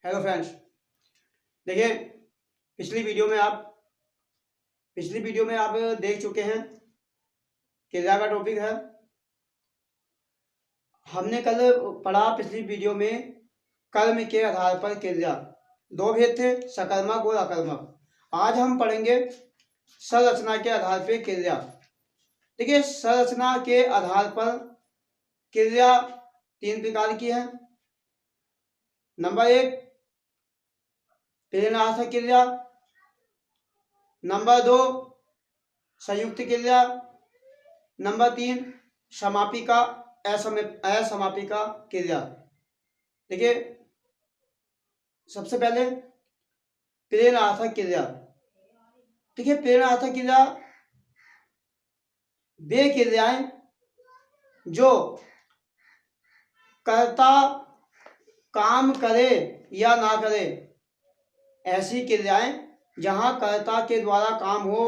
Hello friends, देखिए पिछली video में आप देख चुके हैं। क्रिया का टॉपिक है। हमने कल पढ़ा पिछली वीडियो में कर्म के आधार पर क्रिया। दो भेद थे, सकर्मक और अकर्मक। आज हम पढ़ेंगे संरचना के आधार पर क्रिया। देखिए, संरचना के आधार पर क्रिया तीन प्रकार की है। नंबर एक, प्रेरणार्थक क्रिया। नंबर दो, संयुक्त क्रिया। नंबर तीन, समापिका असमापिका क्रिया। देखिए, सबसे पहले प्रेरणार्थक क्रिया। देखिए, प्रेरणार्थक क्रिया वे क्रियाएं जो कर्ता काम करे या ना करे, ऐसी क्रियाएं जहां कर्ता के द्वारा काम हो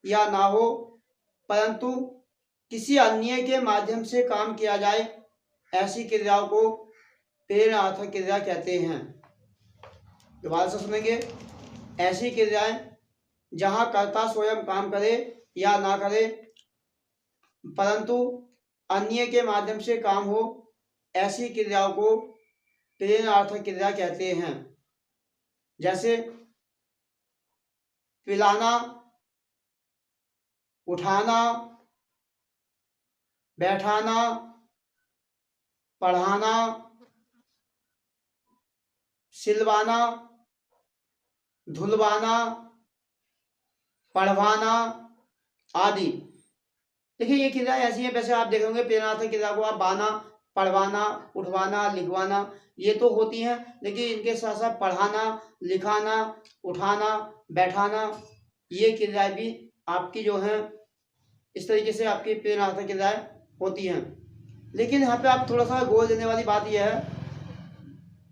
या ना हो परंतु किसी अन्य के माध्यम से काम किया जाए, ऐसी क्रियाओं को प्रेरणार्थक क्रिया कहते हैं। दोबारा से सुनेंगे। ऐसी क्रियाएं जहां कर्ता स्वयं काम करे या ना करे परंतु अन्य के माध्यम से काम हो, ऐसी क्रियाओं को प्रेरणार्थक क्रिया कहते हैं। जैसे पिलाना, उठाना, बैठाना, पढ़ाना, सिलवाना, धुलवाना, पढ़वाना आदि। देखिए, ये क्रिया ऐसी है, वैसे आप देखेंगे प्रेरणार्थक क्रिया को आप बाना, पढ़वाना, उठवाना, लिखवाना ये तो होती हैं, लेकिन इनके साथ साथ पढ़ाना, लिखाना, उठाना, बैठाना ये क्रियाएं भी आपकी जो हैं इस तरीके से आपकी प्रेरणार्थक क्रियाएं होती हैं। लेकिन यहाँ पे आप थोड़ा सा गौर देने वाली बात यह है,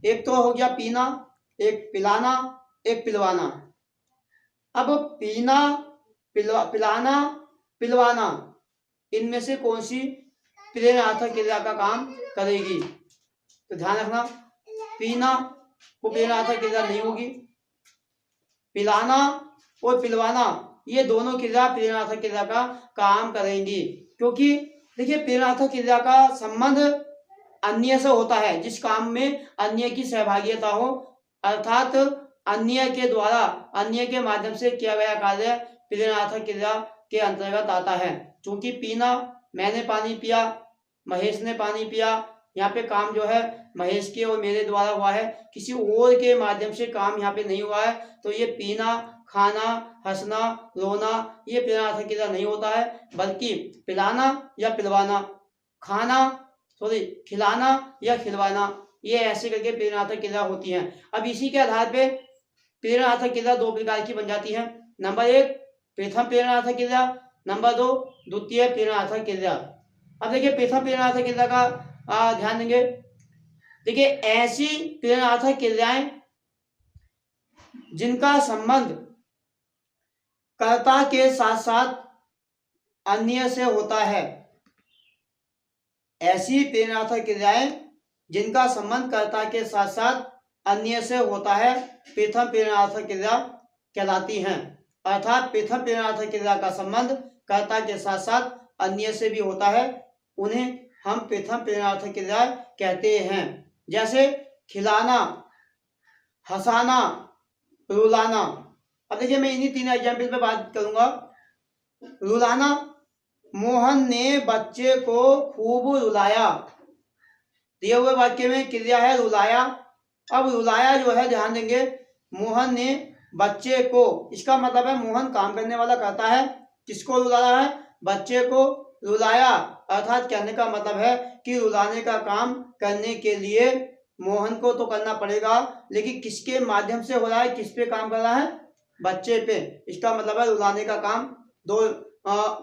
एक तो हो गया पीना, एक पिलाना, एक पिलवाना। अब पीना, पिलाना, पिलवाना इनमें से कौन सी प्रेरणार्थक क्रिया का काम करेगी? तो ध्यान रखना, पीना वो प्रेरणार्थक क्रिया नहीं होगी। पिलाना और पिलवाना ये दोनों क्रिया प्रेरणार्थक क्रिया का काम करेंगी, क्योंकि देखिए प्रेरणार्थक क्रिया का संबंध अन्य से होता है। जिस काम में अन्य की सहभागिता हो, अर्थात अन्य के द्वारा, अन्य के माध्यम से किया गया कार्य प्रेरणार्थक क्रिया के अंतर्गत आता है। क्योंकि पीना, मैंने पानी पिया, महेश ने पानी पिया, यहाँ पे काम जो है महेश के और मेरे द्वारा हुआ है, किसी और के माध्यम से काम यहाँ पे नहीं हुआ है। तो ये पीना, खाना, हंसना, रोना ये प्रेरणार्थक क्रिया नहीं होता है, बल्कि पिलाना या पिलवाना, खिलाना या खिलवाना ये ऐसे करके प्रेरणार्थक क्रिया होती हैं। अब इसी के आधार पे प्रेरणार्थक क्रिया दो प्रकार की बन जाती है। नंबर एक, प्रथम प्रेरणार्थक क्रिया। नंबर दो, द्वितीय प्रेरणार्थक क्रिया। अब देखिए, प्रथम प्रेरणार्थक क्रिया का ध्यान देंगे। देखिए, ऐसी प्रेरणार्थक क्रियाएं जिनका संबंध कर्ता के साथ साथ अन्य से होता है, ऐसी प्रेरणार्थक क्रियाएं जिनका संबंध कर्ता के साथ साथ अन्य से होता है प्रथम प्रेरणार्थक क्रिया कहलाती हैं। अर्थात प्रथम प्रेरणार्थक क्रिया का संबंध कर्ता के साथ साथ अन्य से भी होता है, उन्हें हम प्रथम प्रेरणार्थक क्रिया कहते हैं। जैसे खिलाना, हंसाना, रुलाना। अब देखिए, मैं इन्हीं तीन एग्जाम्पल पे बात करूंगा। रुलाना, मोहन ने बच्चे को खूब रुलाया। दिए हुए वाक्य में क्रिया है रुलाया। अब रुलाया जो है, ध्यान देंगे, मोहन ने बच्चे को, इसका मतलब है मोहन काम करने वाला करता है। किसको रुलाया है? बच्चे को रुलाया। अर्थात कहने का मतलब है कि रुलाने का काम करने के लिए मोहन को तो करना पड़ेगा, लेकिन किसके माध्यम से हो रहा है, किस पे काम कर रहा है? बच्चे पे। इसका मतलब है रुलाने का काम दो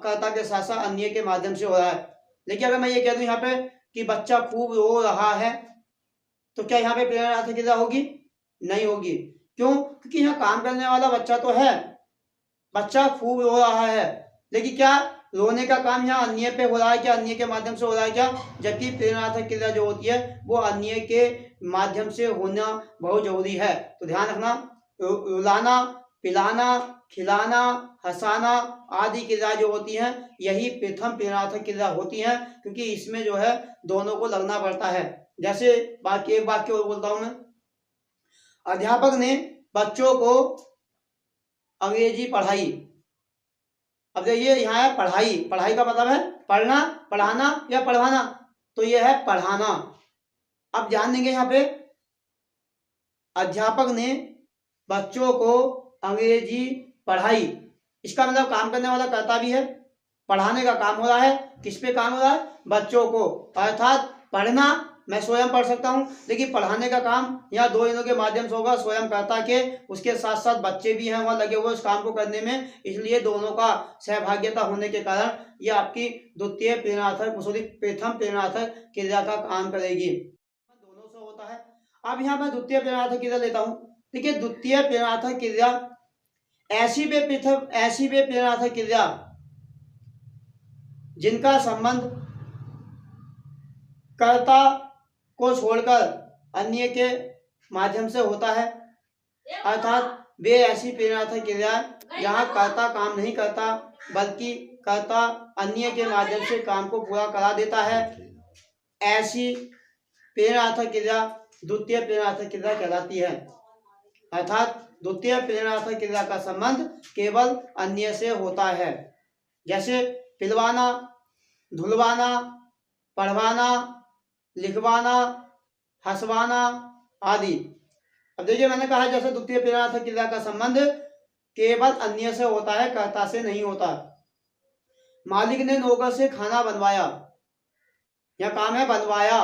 कर्ता के साथ साथ अन्य के माध्यम से हो रहा है। लेकिन अगर मैं ये कह दूं यहाँ पे कि बच्चा खूब रो रहा है, तो क्या यहाँ पे प्रेरणार्थक क्रिया होगी? नहीं होगी। क्यों? क्योंकि यहाँ काम करने वाला बच्चा तो है, बच्चा खूब रो रहा है, लेकिन क्या रोने का काम यहाँ अन्य पे हो रहा है क्या? अन्य के माध्यम से हो रहा है क्या? जबकि प्रेरणार्थक क्रिया जो होती है वो अन्य के माध्यम से होना बहुत जरूरी है। तो ध्यान रखना, रुलाना, पिलाना, खिलाना, हंसाना आदि क्रिया जो होती हैं यही प्रथम प्रेरणार्थक क्रिया होती हैं, क्योंकि इसमें जो है दोनों को लगना पड़ता है। जैसे बाकी एक वाक्य और बोलता हूं मैं, अध्यापक ने बच्चों को अंग्रेजी पढ़ाई। अब देखिए यहाँ है पढ़ाई, पढ़ाई का मतलब है पढ़ना, पढ़ाना या पढ़वाना, तो यह है पढ़ाना। अब ध्यान देंगे यहाँ पे, अध्यापक ने बच्चों को अंग्रेजी पढ़ाई, इसका मतलब काम करने वाला कर्ता भी है, पढ़ाने का काम हो रहा है, किस पे काम हो रहा है, बच्चों को, अर्थात पढ़ना मैं स्वयं पढ़ सकता हूं, लेकिन पढ़ाने का काम यहाँ दो इनों के माध्यम से होगा, स्वयं कर्ता के, उसके साथ साथ बच्चे भी हैं वहां लगे हुए उस काम को करने में, इसलिए दोनों का सहभागिता होने के कारण ये आपकी द्वितीय प्रेरणार्थक प्रथम प्रेरणार्थक क्रिया का काम करेगी, दोनों से होता है। अब यहाँ मैं द्वितीय प्रेरणार्थक क्रिया लेता हूँ। देखिए द्वितीय प्रेरणार्थक क्रिया ऐसी वे प्रेरणार्थक क्रिया जिनका संबंध कर्ता को छोड़कर अन्य के माध्यम से होता है, अर्थात वे ऐसी प्रेरणार्थक क्रिया जहाँ कर्ता काम नहीं करता बल्कि कर्ता अन्य के माध्यम से काम को पूरा करा देता है, ऐसी प्रेरणार्थक क्रिया द्वितीय प्रेरणार्थक क्रिया कहलाती है। अर्थात द्वितीय प्रेरणार्थक क्रिया का संबंध केवल अन्य से होता है, जैसे पिलवाना, धुलवाना, पढ़वाना, लिखवाना, हंसवाना आदि। अब देखिए मैंने कहा जैसे द्वितीय प्रेरणार्थक क्रिया का संबंध केवल अन्य से होता है, कर्ता से नहीं होता। मालिक ने नौकर से खाना बनवाया, यह काम है बनवाया,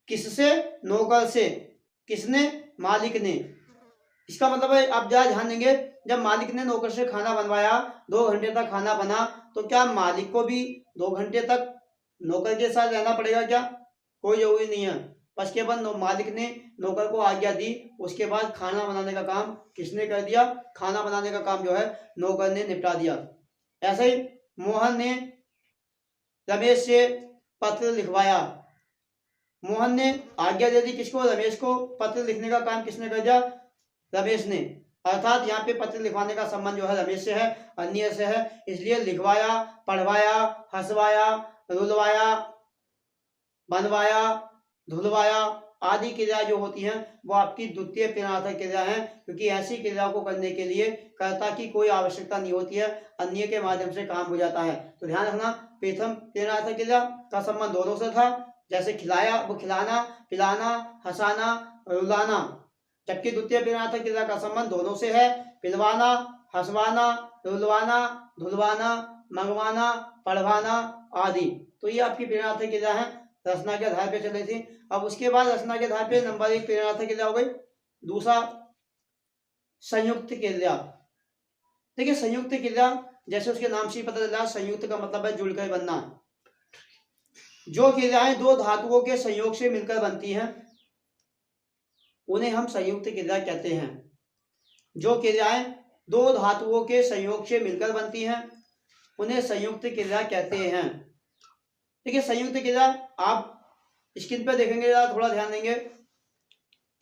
किससे, नौकर से, किसने, मालिक ने। इसका मतलब है आप जरा ध्यान देंगे, जब मालिक ने नौकर से खाना बनवाया, 2 घंटे तक खाना बना, तो क्या मालिक को भी 2 घंटे तक नौकर के साथ रहना पड़ेगा क्या? कोई जरूरी नहीं है, बस केवल मालिक ने नौकर को आज्ञा दी, उसके बाद खाना बनाने का काम किसने कर दिया, खाना बनाने का काम जो है नौकर ने निपटा दिया। ऐसे ही मोहन ने रमेश से पत्र लिखवाया, मोहन ने आज्ञा दे दी किसको, रमेश को, पत्र लिखने का काम किसने कर दिया, रमेश ने। अर्थात यहाँ पे पत्र लिखवाने का संबंध जो है रमेश से है, अन्य से है, इसलिए लिखवाया, पढ़वाया, हंसवाया, रुलवाया, बनवाया, धुलवाया आदि क्रिया जो होती हैं वो आपकी द्वितीय प्रेरणार्थक क्रिया है, क्योंकि ऐसी क्रिया को करने के लिए कर्ता की कोई आवश्यकता नहीं होती है, अन्य के माध्यम से काम हो जाता है। तो ध्यान रखना, प्रथम प्रेरणार्थक क्रिया का संबंध दोनों से था, जैसे खिलाया वो खिलाना, पिलाना, हंसाना, रुलाना, जबकि द्वितीय प्रेरणार्थक क्रिया का संबंध दोनों से है, पिलवाना, हंसवाना, रुलवाना, धुलवाना, मंगवाना, पढ़वाना आदि। तो ये आपकी प्रेरणार्थक क्रिया है, रचना के आधार पे चल रही थी। अब उसके बाद रचना के आधार पे नंबर 1 प्रेरणार्थक क्रिया हो गई। दूसरा संयुक्त क्रिया। देखिए संयुक्त क्रिया जैसे उसके नाम से ही पता चला, संयुक्त का मतलब है जुड़कर बनना। जो क्रियाएं दो धातुओं के संयोग से मिलकर बनती हैं उन्हें हम संयुक्त क्रिया कहते हैं। जो क्रियाएं दो धातुओं के संयोग से मिलकर बनती हैं उन्हें संयुक्त क्रिया कहते हैं। देखिए संयुक्त क्रिया आप स्क्रीन पर देखेंगे, थोड़ा ध्यान देंगे।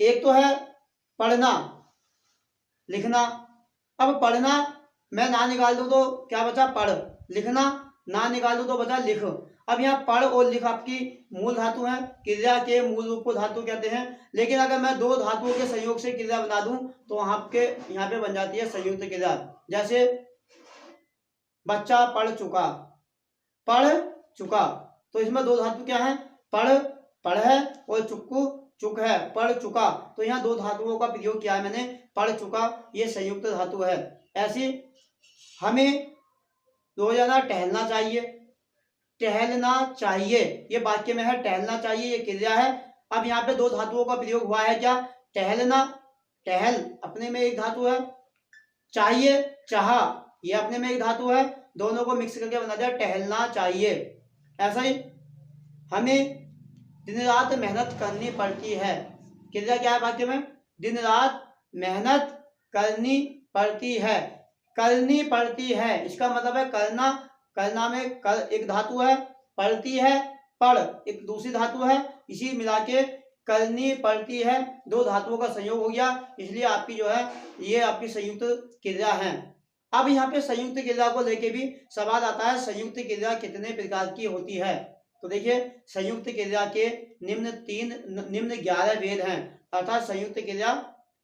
एक तो है पढ़ना, लिखना। अब पढ़ना मैं ना निकाल दूं तो क्या बचा, पढ़। लिखना ना निकाल दूं तो बचा लिख। अब यहाँ पढ़ और लिख आपकी मूल धातु है, क्रिया के मूल रूप को धातु कहते हैं, लेकिन अगर मैं दो धातुओं के संयोग से क्रिया बना दूं तो आपके यहाँ पे बन जाती है संयुक्त क्रिया। जैसे बच्चा पढ़ चुका, पढ़ चुका, तो इसमें दो धातु क्या है, पढ़ पढ़ है और चुक्कू चुक है, पढ़ चुका। तो यहाँ दो धातुओं का प्रयोग किया है मैंने, पढ़ चुका, ये संयुक्त धातु है। ऐसी हमें रोजाना टहलना चाहिए, टहलना चाहिए, ये वाक्य में है टहलना चाहिए, ये क्रिया है। अब यहाँ पे दो धातुओं का प्रयोग हुआ है, क्या, टहलना, टहल अपने में एक धातु है, चाहिए चाह ये अपने में एक धातु है, दोनों को मिक्स करके बना दिया टहलना चाहिए। ऐसा ही हमें दिन रात मेहनत करनी पड़ती है, क्रिया क्या है वाक्य में, दिन रात मेहनत करनी पड़ती है, करनी पड़ती है, इसका मतलब है करना, करना में कर एक धातु है, पड़ती है पड़ एक दूसरी धातु है, इसी मिला के करनी पड़ती है, दो धातुओं का संयोग हो गया, इसलिए आपकी जो है ये आपकी संयुक्त क्रिया है। अब यहाँ पे संयुक्त क्रिया को लेके भी सवाल आता है, संयुक्त क्रिया कितने प्रकार की होती है। तो देखिए संयुक्त क्रिया के निम्न 11 भेद हैं, अर्थात संयुक्त क्रिया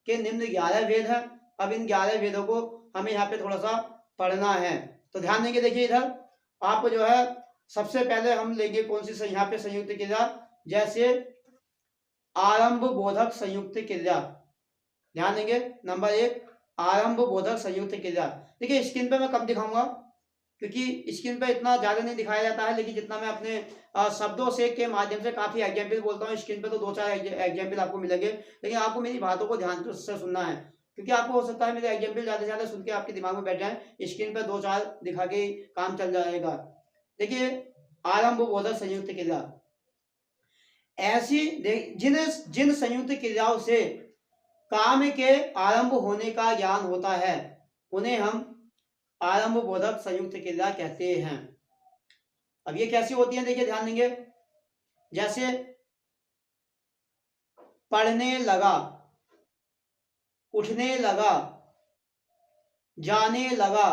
के निम्न 11 भेद हैं। अब इन 11 भेदों को हमें यहाँ पे थोड़ा सा पढ़ना है, तो ध्यान देंगे। देखिए इधर आप जो है सबसे पहले हम लेंगे कौन सी यहाँ पे संयुक्त क्रिया, जैसे आरंभ बोधक संयुक्त क्रिया। ध्यान देंगे नंबर 1 आरंभ बोधक संयुक्त क्रिया। देखिए स्क्रीन पे मैं कम दिखाऊंगा क्योंकि स्क्रीन पे इतना ज्यादा नहीं दिखाया जाता है, लेकिन जितना मैं अपने शब्दों से के माध्यम से काफी एग्जाम्पल बोलता हूँ, स्क्रीन पे तो 2-4 एग्जाम्पल आपको मिलेंगे, लेकिन आपको मेरी बातों को ध्यान से सुनना है, क्योंकि आपको हो सकता है मेरे एग्जाम्पल ज्यादा से ज्यादा सुन के आपके दिमाग में बैठ जाए, स्क्रीन पे 2-4 दिखा के काम चल जाएगा। देखिए आरंभ बोधक संयुक्त क्रिया, ऐसी जिन संयुक्त क्रियाओं से काम के आरंभ होने का ज्ञान होता है उन्हें हम आरंभ बोधक संयुक्त क्रिया कहते हैं। अब ये कैसी होती है, देखिए ध्यान देंगे, जैसे पढ़ने लगा, उठने लगा, जाने लगा,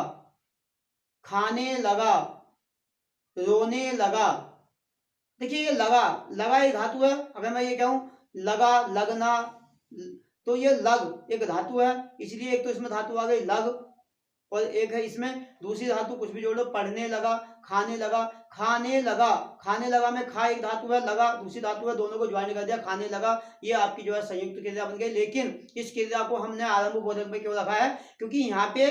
खाने लगा, रोने लगा। देखिए ये लगा एक धातु है। अगर मैं ये कहूं लगा, लगना, तो ये लग एक धातु है, इसलिए एक तो इसमें धातु आ गई लग, और एक है इसमें दूसरी धातु कुछ भी जोड़ लो, पढ़ने लगा, खाने लगा, खाने लगा में खा एक धातु है, लगा दूसरी धातु है, दोनों को ज्वाइन कर दिया, खाने लगा, ये आपकी जो है संयुक्त क्रिया बन गई। लेकिन इस क्रिया को हमने आरंभ बोधक में क्यों रखा है, क्योंकि यहाँ पे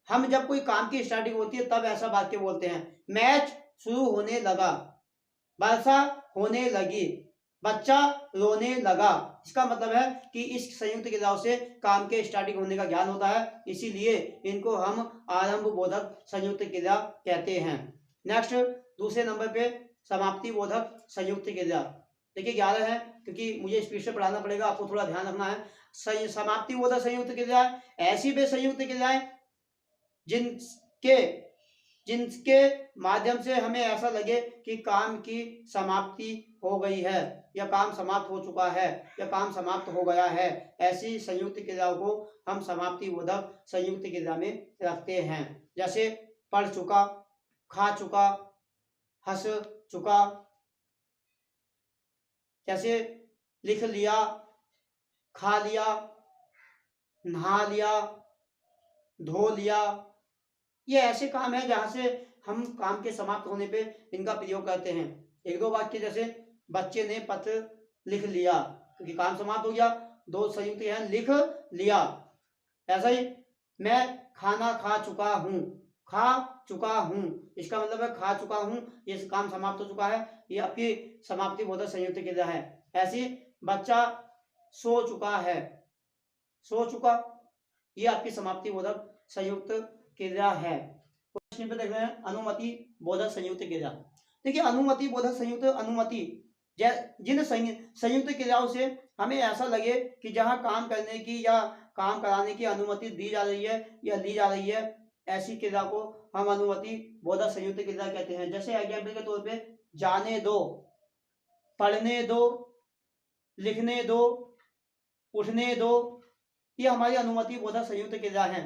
हम जब कोई काम की स्टार्टिंग होती है तब ऐसा वाक्य बोलते हैं, मैच शुरू होने लगा, वर्षा होने लगी, बच्चा रोने लगा। इसका मतलब है कि इस संयुक्त क्रियाओं से काम के स्टार्टिंग होने का ज्ञान होता है, इसीलिए इनको हम आरंभ बोधक संयुक्त क्रिया कहते हैं। नेक्स्ट दूसरे नंबर पे समाप्ति बोधक संयुक्त क्रिया। देखिए 11 है, क्योंकि मुझे स्पीड से पढ़ाना पड़ेगा, आपको थोड़ा ध्यान रखना है। समाप्ति बोधक संयुक्त क्रिया ऐसी भी संयुक्त क्रियाएं जिनके माध्यम से हमें ऐसा लगे कि काम की समाप्ति हो गई है, या काम समाप्त हो चुका है, या काम समाप्त हो गया है, ऐसी संयुक्त क्रियाओं को हम समाप्ति बोधक संयुक्त क्रिया में रखते हैं। जैसे पढ़ चुका, खा चुका, हंस चुका, जैसे लिख लिया, खा लिया, नहा लिया, धो लिया। ये ऐसे काम है जहां से हम काम के समाप्त होने पे इनका प्रयोग करते हैं। एक दो वाक्य जैसे बच्चे ने पत्र लिख लिया, क्योंकि काम समाप्त हो गया, दो संयुक्त है लिख लिया। ऐसा ही मैं खाना खा चुका हूँ, इसका मतलब है खा चुका हूँ, ये काम समाप्त हो चुका है, ये आपकी समाप्ति बोधक संयुक्त क्रिया है। ऐसी बच्चा सो चुका है, ये आपकी समाप्ति बोधक संयुक्त क्रिया है। क्वेश्चन पे देख रहे हैं अनुमति बोधक संयुक्त क्रिया। देखिए अनुमति बोधक संयुक्त, अनुमति जिन संयुक्त क्रियाओं से हमें ऐसा लगे कि जहां काम करने की या काम कराने की अनुमति दी जा रही है या ली जा रही है, ऐसी क्रिया को हम अनुमति बोधक संयुक्त क्रिया कहते हैं। जैसे एग्जाम्पल के तौर पे जाने दो, पढ़ने दो, लिखने दो, उठने दो, ये हमारी अनुमति बोधक संयुक्त क्रिया है।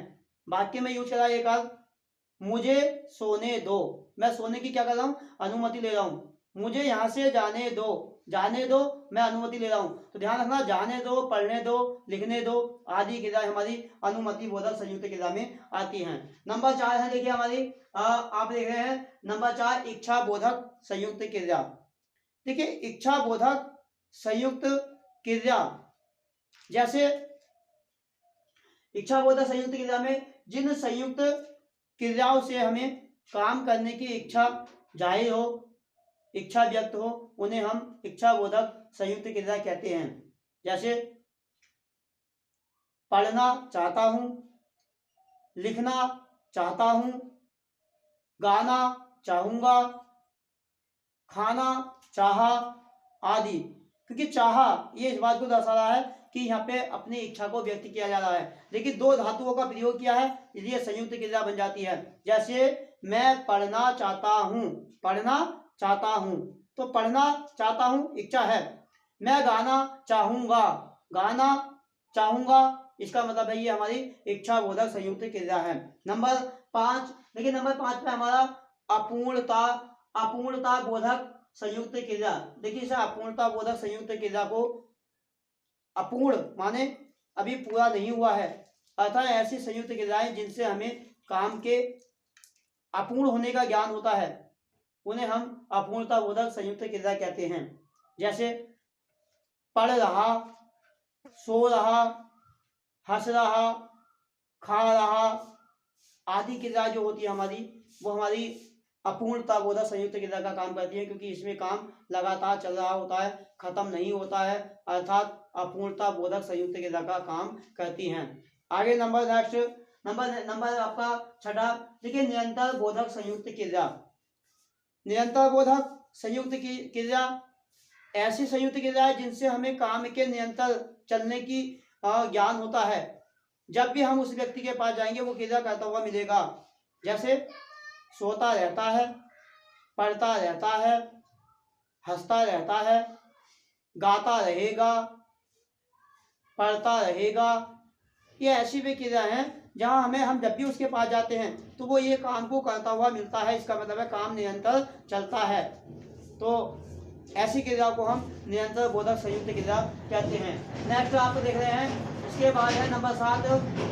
वाक्य में यूज करा एक बार, मुझे सोने दो, मैं सोने की क्या कर रहा हूं, अनुमति ले रहा हूं, मुझे यहां से जाने दो, मैं अनुमति ले रहा हूं। तो ध्यान रखना, जाने दो, पढ़ने दो, लिखने दो आदि क्रिया हमारी अनुमति बोधक संयुक्त क्रिया में आती हैं। नंबर 4 है, देखिए हमारी आप देख रहे हैं नंबर 4 इच्छा बोधक संयुक्त क्रिया। देखिए इच्छा बोधक संयुक्त क्रिया, जैसे इच्छा बोधक संयुक्त क्रिया में जिन संयुक्त क्रियाओं से हमें काम करने की इच्छा जाहिर हो, इच्छा व्यक्त हो, उन्हें हम इच्छा बोधक संयुक्त क्रिया कहते हैं। जैसे पढ़ना चाहता हूं, लिखना चाहता हूं, गाना चाहूंगा, खाना चाहा आदि। क्योंकि चाहा ये इस बात को दर्शा रहा है कि यहाँ पे अपनी इच्छा को व्यक्त किया जा रहा है, लेकिन दो धातुओं का प्रयोग किया है, इसलिए संयुक्त क्रिया बन जाती है। जैसे मैं पढ़ना चाहता हूँ, तो पढ़ना चाहता हूँ इच्छा है। मैं गाना चाहूंगा, गाना चाहूंगा, इसका मतलब है ये हमारी इच्छा बोधक संयुक्त क्रिया है। नंबर 5 देखिए, नंबर 5 पे हमारा अपूर्णता, अपूर्णता बोधक संयुक्त क्रिया। देखिए इसे अपूर्णता बोधक संयुक्त क्रिया को, अपूर्ण माने अभी पूरा नहीं हुआ है, अर्थात ऐसी संयुक्त क्रियाएं जिनसे हमें काम के अपूर्ण होने का ज्ञान होता है, उन्हें हम अपूर्णता बोधक संयुक्त क्रिया कहते हैं। जैसे पढ़ रहा, सो रहा, हंस रहा, खा रहा आदि क्रिया जो होती है हमारी, वो हमारी अपूर्णता बोधक संयुक्त क्रिया का काम करती है, क्योंकि इसमें काम लगातार चल रहा होता है, खत्म नहीं होता है, अर्थात अपूर्णता बोधक संयुक्त क्रिया का काम करती हैं। आगे नंबर नेक्स्ट नंबर आपका 6 देखिए, निरंतर बोधक संयुक्त क्रिया। निरंतर बोधक संयुक्त क्रिया ऐसी संयुक्त क्रिया है जिनसे हमें काम के निरंतर चलने की ज्ञान होता है। जब भी हम उस व्यक्ति के पास जाएंगे वो क्रिया करता हुआ मिलेगा। जैसे सोता रहता है, पढ़ता रहता है, हंसता रहता है, गाता रहेगा, पढ़ता रहेगा, ये ऐसी भी क्रिया हैं जहां हम जब भी उसके पास जाते हैं तो वो ये काम को करता हुआ मिलता है, इसका मतलब है काम निरंतर चलता है। तो ऐसी क्रिया को हम निरंतर बोधक संयुक्त क्रिया कहते हैं। नेक्स्ट आप देख रहे हैं, इसके बाद है नंबर 7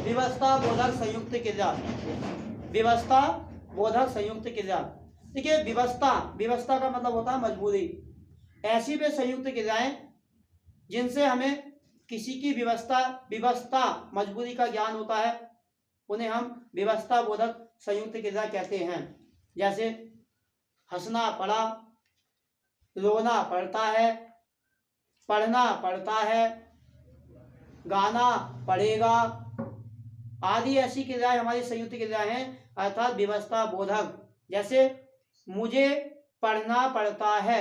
विवस्था बोधक संयुक्त क्रिया। विवस्था बोधक संयुक्त क्रिया। देखिए विवस्था का मतलब होता है मजबूरी। ऐसी भी संयुक्त क्रियाएं जिनसे हमें किसी की विवस्था मजबूरी का ज्ञान होता है, उन्हें हम विवस्था बोधक संयुक्त क्रिया कहते हैं। जैसे हंसना पड़ा, रोना पड़ता है, पढ़ना पड़ता है, गाना पड़ेगा आदि ऐसी क्रियाएं हमारी संयुक्त क्रियाएं हैं, अर्थात विवस्था बोधक। जैसे मुझे पढ़ना पड़ता है,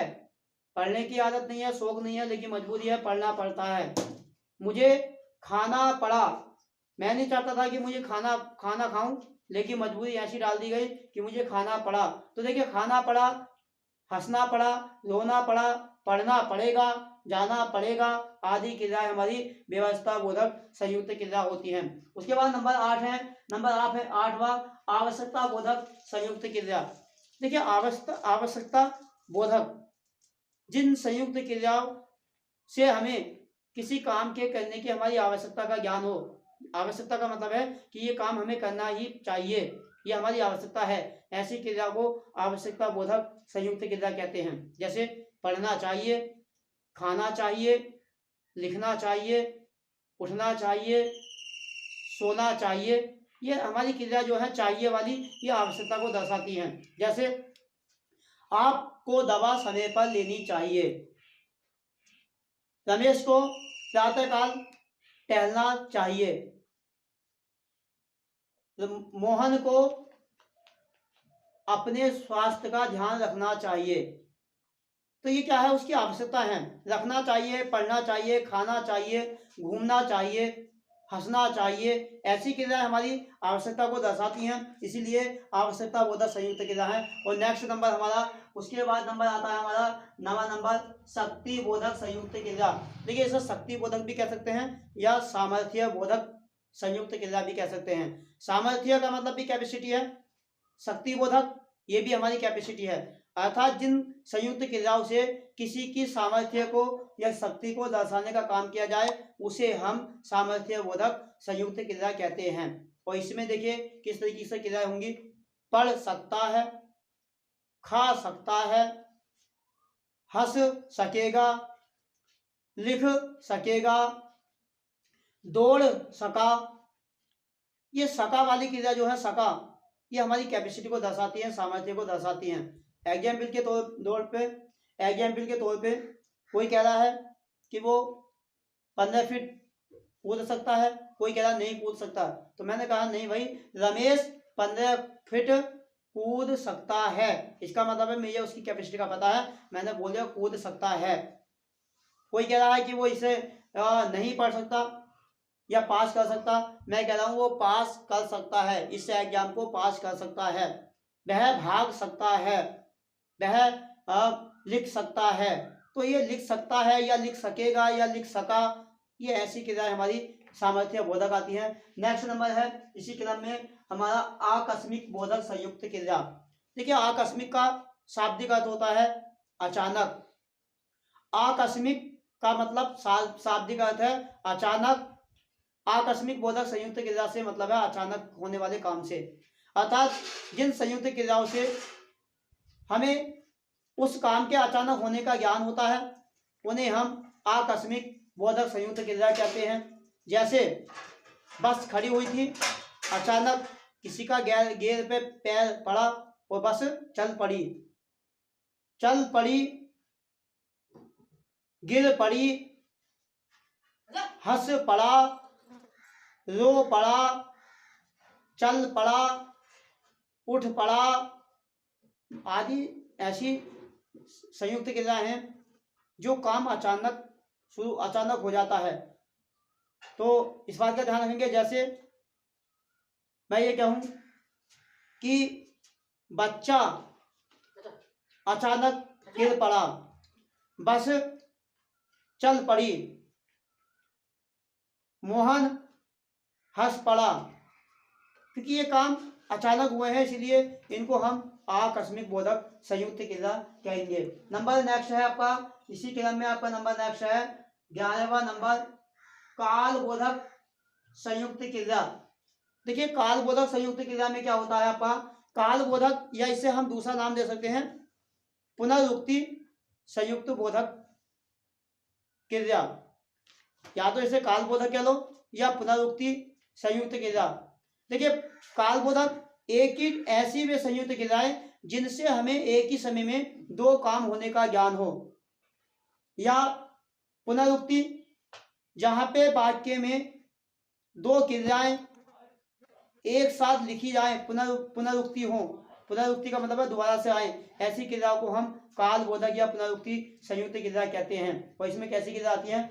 पढ़ने की आदत नहीं है, शौक नहीं है, लेकिन मजबूरी है, पढ़ना पड़ता है। मुझे खाना पड़ा, मैं नहीं चाहता था कि मुझे खाना खाऊं, लेकिन मजबूरी ऐसी डाल दी गई कि मुझे खाना पड़ा। तो देखिए, खाना पड़ा, हंसना पड़ा, रोना पड़ा, पढ़ना पड़ेगा, जाना पड़ेगा आदि क्रियाएं हमारी व्यवस्था बोधक संयुक्त क्रिया होती हैं। उसके बाद नंबर 8 है, नंबर 8 है 8वां आवश्यकता बोधक संयुक्त क्रिया। देखिए आवश्यकता बोधक जिन संयुक्त क्रियाओं से हमें किसी काम के करने की हमारी आवश्यकता का ज्ञान हो। आवश्यकता का मतलब है कि ये काम हमें करना ही चाहिए, ये हमारी आवश्यकता है, ऐसी क्रिया को आवश्यकता बोधक संयुक्त क्रिया कहते हैं। जैसे पढ़ना चाहिए, खाना चाहिए, लिखना चाहिए, उठना चाहिए, सोना चाहिए, ये हमारी क्रिया जो है चाहिए वाली, ये आवश्यकता को दर्शाती हैं। जैसे आपको दवा समय पर लेनी चाहिए, रमेश को प्रातःकाल टहलना चाहिए, मोहन को अपने स्वास्थ्य का ध्यान रखना चाहिए। तो ये क्या है, उसकी आवश्यकता है। रखना चाहिए, पढ़ना चाहिए, खाना चाहिए, घूमना चाहिए, हंसना चाहिए, ऐसी क्रियाएं हमारी आवश्यकता को दर्शाती हैं, इसीलिए आवश्यकता बोधक संयुक्त क्रिया है। और नेक्स्ट नंबर हमारा, उसके बाद नंबर आता है हमारा 9वां नंबर शक्ति बोधक संयुक्त क्रिया। देखिए इसे शक्ति बोधक भी कह सकते हैं या सामर्थ्य बोधक संयुक्त क्रिया भी कह सकते हैं। सामर्थ्य का मतलब भी कैपेसिटी है, शक्ति बोधक ये भी हमारी कैपेसिटी है, अर्थात जिन संयुक्त क्रियाओं से किसी की सामर्थ्य को या शक्ति को दर्शाने का काम किया जाए उसे हम सामर्थ्य बोधक संयुक्त क्रिया कहते हैं। और इसमें देखिए किस तरीके से क्रिया होंगी, पढ़ सकता है, खा सकता है, हंस सकेगा, लिख सकेगा, दौड़ सका। ये सका वाली क्रिया जो है, सका, ये हमारी कैपेसिटी को दर्शाती है, सामर्थ्य को दर्शाती हैं। एग्जाम्पल के तौर पे कोई कह रहा है कि वो 15 फीट कूद सकता है, कोई कह रहा नहीं कूद सकता, तो मैंने कहा नहीं भाई, रमेश 15 फीट कूद सकता है, इसका मतलब है मुझे उसकी कैपेसिटी का पता है, मैंने बोल दिया कूद सकता है। कोई कह रहा है कि वो इसे नहीं पढ़ सकता या पास कर सकता, मैं कह रहा हूँ वो पास कर सकता है, इस एग्जाम को पास कर सकता है। वह भाग सकता है, वह लिख सकता है। तो ये लिख सकता है या लिख सकेगा या लिख सका, ये ऐसी क्रियाएं हमारी सामर्थ्य बोधक आती है। नेक्स्ट नंबर है इसी क्रम में हमारा आकस्मिक बोधक संयुक्त क्रिया। देखिए आकस्मिक का शाब्दिक अर्थ होता है अचानक। आकस्मिक का मतलब शाब्दिक अर्थ है अचानक। आकस्मिक बोधक संयुक्त क्रिया से मतलब है अचानक होने वाले काम से, अर्थात जिन संयुक्त क्रियाओं से हमें उस काम के अचानक होने का ज्ञान होता है उन्हें हम आकस्मिक बोधक संयुक्त क्रिया कहते हैं। जैसे बस खड़ी हुई थी, अचानक किसी का गेर पे पैर पड़ा और बस चल पड़ी, गिर पड़ी, हंस पड़ा, रो पड़ा, चल पड़ा, उठ पड़ा आदि ऐसी संयुक्त क्रिया हैं जो काम अचानक हो जाता है। तो इस बात का ध्यान रखेंगे। जैसे मैं ये कहूं कि बच्चा अचानक गिर पड़ा, बस चल पड़ी, मोहन हंस पड़ा, क्योंकि ये काम अचानक हुए हैं इसलिए इनको हम आकस्मिक बोधक संयुक्त क्रिया कहेंगे। नंबर नेक्स्ट है आपका, इसी क्रम में आपका नंबर नेक्स्ट है 11वां नंबर काल बोधक संयुक्त क्रिया। देखिए काल बोधक संयुक्त क्रिया में क्या होता है आपका, काल बोधक या इसे हम दूसरा नाम दे सकते हैं पुनरुक्ति संयुक्त बोधक क्रिया, या तो इसे काल बोधक कह लो या पुनरुक्ति संयुक्त क्रिया। देखिए काल बोधक एक ही ऐसी वे संयुक्त क्रियाएं जिनसे हमें एक ही समय में दो काम होने का ज्ञान हो, या पुनरुक्ति जहां पे वाक्य में दो क्रियाएं एक साथ लिखी जाए, पुनरुक्ति हो, पुनरुक्ति का मतलब है दोबारा से आए, ऐसी क्रियाओं को हम काल बोधक या पुनरुक्ति संयुक्त क्रिया कहते हैं। और इसमें कैसी क्रिया आती है,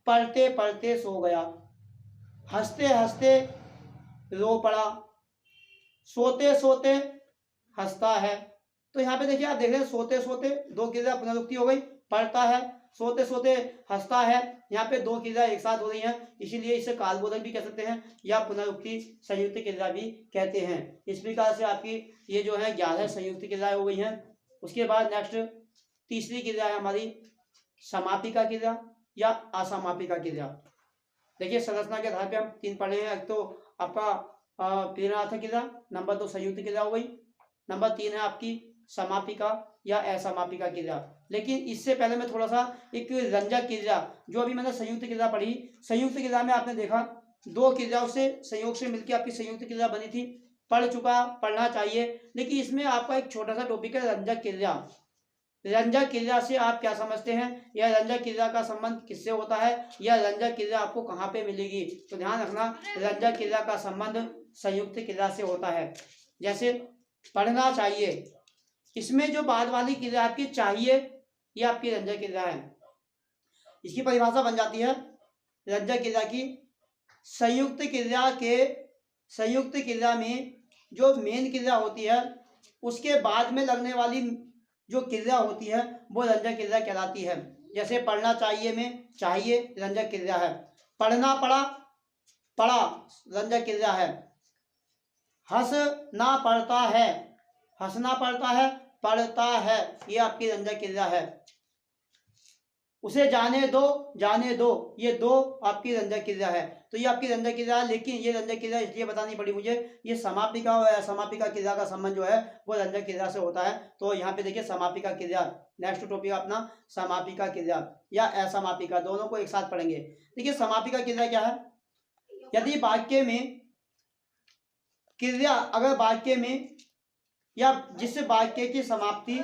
पढ़ते पढ़ते सो गया, हंसते हंसते रो पड़ा, सोते सोते हंसता है। तो यहाँ पे देखिए आप देख रहे हैं सोते सोते दो क्रिया पुनरुक्ति हो गई, पढ़ता है, सोते सोते हंसता है, यहाँ पे दो क्रिया एक साथ हो रही हैं, इसीलिए इसे कालबोधक भी कह सकते हैं या पुनरुक्ति संयुक्त क्रिया भी कहते हैं। इस प्रकार से आपकी ये जो है 11 संयुक्त क्रियाएं हो गई हैं। उसके बाद नेक्स्ट तीसरी क्रिया है हमारी समापिका क्रिया या असमापिका क्रिया। देखिए संरचना के आधार पे हम 3 पढ़े हैं। एक तो आपका प्रेरणार्थक क्रिया, नंबर 2 संयुक्त क्रिया हो गई, नंबर 3 है आपकी समापिका या असमापिका क्रिया। लेकिन इससे पहले मैं थोड़ा सा एक रंजक क्रिया, जो अभी मैंने संयुक्त क्रिया पढ़ी, संयुक्त क्रिया में आपने देखा दो क्रियाओं से संयोग से मिलकर आपकी संयुक्त क्रिया बनी थी, पढ़ चुका, पढ़ना चाहिए। लेकिन इसमें आपका एक छोटा सा टॉपिक है रंजक क्रिया। रंजक क्रिया से आप क्या समझते हैं, या रंजक क्रिया का संबंध किससे होता है, या रंजक क्रिया आपको कहाँ पे मिलेगी। तो ध्यान रखना रंजक क्रिया का संबंध संयुक्त क्रिया से होता है। जैसे पढ़ना चाहिए, इसमें जो बाद वाली क्रिया आपकी चाहिए ये आपकी रंजक क्रिया है। इसकी परिभाषा बन जाती है रंजक क्रिया की, संयुक्त क्रिया में जो मेन क्रिया होती है उसके बाद में लगने वाली जो क्रिया होती है वो रंजक क्रिया कहलाती है। जैसे पढ़ना चाहिए में चाहिए रंजक क्रिया है, पढ़ना पड़ा पढ़ा रंजक क्रिया है, हंसना पड़ता है हंसना पड़ता है पढ़ता है ये आपकी रंजक क्रिया है। उसे जाने दो ये दो आपकी रंजक क्रिया है। तो ये आपकी रंजक क्रिया है, लेकिन ये रंजक क्रिया इसलिए बतानी पड़ी मुझे, ये समापिका और असमापिका क्रिया का संबंध जो है वो रंजक क्रिया से होता है। तो यहाँ पे देखिए समापिका क्रिया, नेक्स्ट टॉपिक अपना समापिका क्रिया या असमापिका, दोनों को एक साथ पढ़ेंगे। देखिए समापिका क्रिया क्या है, यदि वाक्य में क्रिया अगर वाक्य में या जिस वाक्य की समाप्ति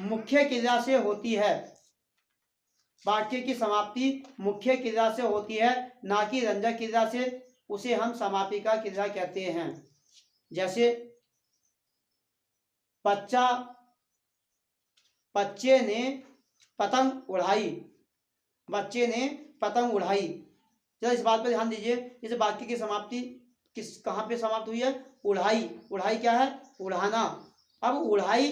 मुख्य क्रिया से होती है, वाक्य की समाप्ति मुख्य क्रिया से होती है ना कि रंजक क्रिया से, उसे हम समापिका क्रिया कहते हैं। जैसे बच्चे ने पतंग उड़ाई, बच्चे ने पतंग उड़ाई। जरा इस बात पर ध्यान दीजिए, इस वाक्य की समाप्ति कहाँ पे समाप्त हुई है, उड़ाई। उड़ाई क्या है, उड़ाना। अब उड़ाई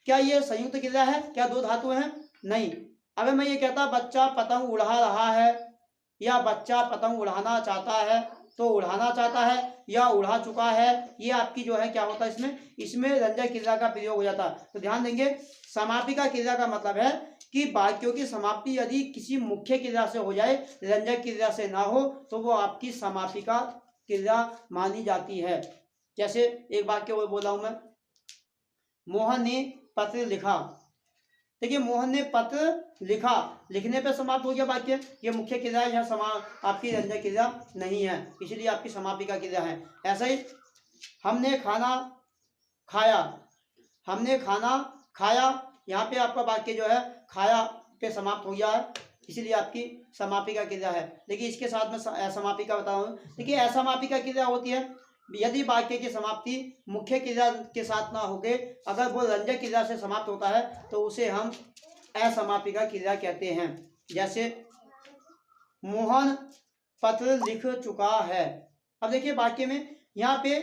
क्या ये संयुक्त क्रिया है? क्या दो धातु हैं? नहीं। अगर मैं ये कहता बच्चा पतंग उड़ा रहा है या बच्चा पतंग उड़ाना चाहता है, तो उड़ाना चाहता है या उड़ा चुका है, ये आपकी जो है क्या होता है इसमें रंजक क्रिया का प्रयोग हो जाता है। तो ध्यान देंगे, समापिका क्रिया का मतलब है कि वाक्यों की समाप्ति यदि किसी मुख्य क्रिया से हो जाए, रंजक क्रिया से ना हो, तो वो आपकी समापिका क्रिया मानी जाती है। जैसे एक वाक्य वो बोला हूं मैं, मोहन ने पत्र लिखा। देखिए मोहन ने पत्र लिखा, लिखने पे समाप्त हो गया वाक्य, ये मुख्य क्रिया है, आपकी रंजक क्रिया नहीं है, इसलिए आपकी समापिका क्रिया है। ऐसा ही हमने खाना खाया, हमने खाना खाया, यहाँ पे आपका वाक्य जो है खाया पे समाप्त हो गया है, इसलिए आपकी समापिका क्रिया है। देखिए इसके साथ में असमापिका बता रहा हूँ। देखिए असमापिका क्रिया होती है यदि वाक्य की समाप्ति मुख्य क्रिया के साथ ना होके अगर वो रंजक क्रिया से समाप्त होता है तो उसे हम असमापिका क्रिया कहते हैं। जैसे मोहन पत्र लिख चुका है। अब देखिए वाक्य में यहाँ पे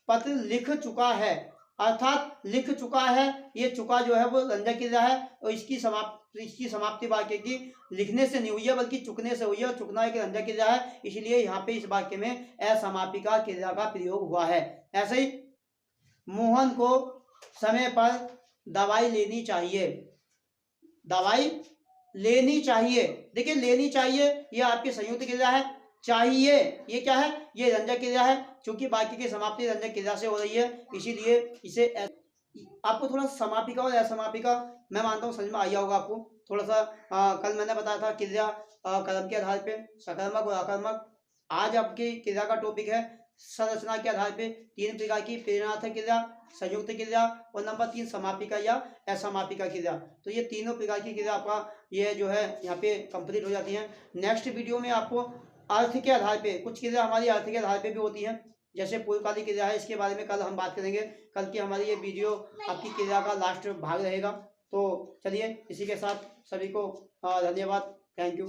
पत्र लिख चुका है, अर्थात लिख चुका है, ये चुका जो है वो रंजक क्रिया है और इसकी समाप्ति वाक्य की लिखने से नहीं हुई है बल्कि चुकने से हुई है, और चुकना एक रंजक क्रिया है, इसलिए यहाँ पे इस वाक्य में असमापिका क्रिया का प्रयोग हुआ है। ऐसे ही मोहन को समय पर दवाई लेनी चाहिए, दवाई लेनी चाहिए। देखिए लेनी चाहिए ये आपकी संयुक्त क्रिया है, चाहिए ये क्या है? ये रंजक क्रिया है, क्योंकि वाक्य की समाप्ति रंजक क्रिया से हो रही है, इसीलिए इसे आपको थोड़ा समापिका और असमापिका मैं मानता हूँ समझ में आ गया होगा आपको। थोड़ा सा कल मैंने बताया था क्रिया कर्म के आधार पे सकर्मक और अकर्मक। आज आपकी क्रिया का टॉपिक है संरचना के आधार पे तीन प्रकार की प्रेरणार्थक क्रिया, संयुक्त क्रिया और नंबर 3 समापिका या असमापिका क्रिया। तो ये तीनों प्रकार की क्रिया आपका ये जो है यहाँ पे कंप्लीट हो जाती है। नेक्स्ट वीडियो में आपको अर्थ के आधार पे कुछ क्रिया हमारी अर्थ के आधार पे भी होती है, जैसे पूर्वकालिक क्रिया है, इसके बारे में कल हम बात करेंगे। कल की हमारी ये वीडियो आपकी क्रिया का लास्ट भाग रहेगा। तो चलिए इसी के साथ सभी को धन्यवाद, थैंक यू।